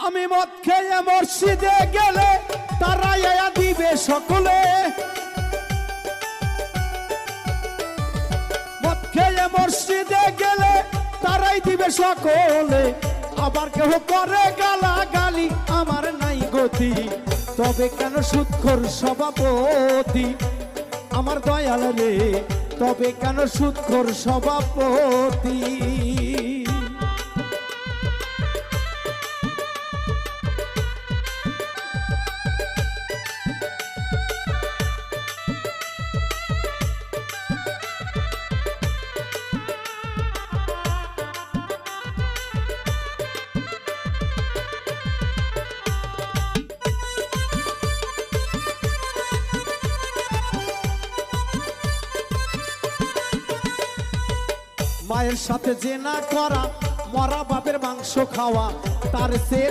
আমি মদ খেয়ে মসজিদে গেলে তারা ইয়া দিবে সকলে, মদ খেয়ে মসজিদে গেলে তারাই দিবে সকলে। আবার কেহ করে গালাগালি আমার নাই গতি, তবে কেন সুদখোর সভাপতি আমার দয়াল রে, তবে কেন সুদখোর সভাপতি। মায়ের সাথে জেনা করা, মরা বাপের মাংস খাওয়া, তার চেয়ে